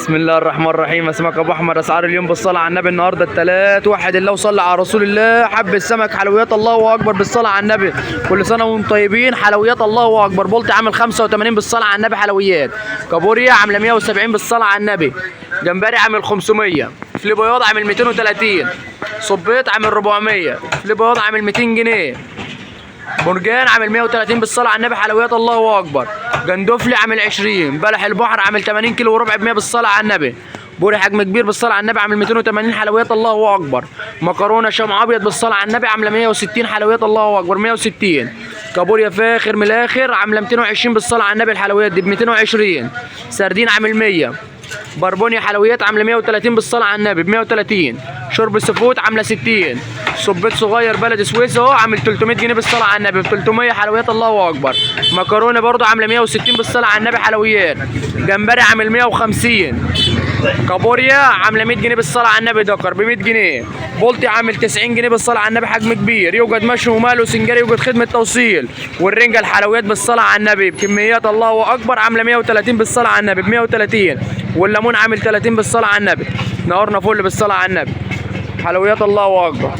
بسم الله الرحمن الرحيم. اسمك ابو احمد. اسعار اليوم بالصلاه على النبي النهارده الثلاث واحد الله وصلى على رسول الله. حب السمك حلويات الله اكبر بالصلاه على النبي. كل سنه وانتم طيبين. حلويات الله اكبر. بولتي عامل 85 بالصلاه على النبي حلويات. كابوريا عامله 170 بالصلاه على النبي. جمبري عامل 500. فلي بياض عامل 230. صبيط عامل 400. فلي بياض عامل 200 جنيه. مرجان عامل 130 بالصلاه على النبي حلويات الله اكبر. جندفلي عامل 20. بلح البحر عامل 80 كيلو وربع ب 100 بالصلاه على النبي. بوري حجم كبير بالصلاه على النبي عامل 280 حلويات الله اكبر. مكرونه شام ابيض بالصلاه على النبي عامله 160 حلويات الله اكبر 160. كابوريا فاخر من الاخر عامله 220 بالصلاه على النبي الحلويات دي ب 220. سردين عامل 100. بربونيا حلويات عامله 130 بالصلاه على النبي ب 130. شرب السفوت عامله 60. صبيت صغير بلد سويس اهو عامل 300 جنيه بالصلاه على النبي ب 300 حلويات الله اكبر. مكرونه برضه عامله 160 بالصلاه على النبي حلويات. جمبري عامل 150. كابوريا عامله 100 جنيه بالصلاه على النبي دكر ب 100 جنيه. بولتي عامل 90 جنيه بالصلاه على النبي حجم كبير. يوجد مشوي ومال وسنجاري. يوجد خدمه توصيل. والرنجه الحلويات بالصلاه على النبي بكميات الله اكبر عامله 130 بالصلاه على النبي ب 130. والليمون عامل 30 بالصلاه على النبي. نهارنا فل بالصلاه على النبي. حلويات الله اكبر.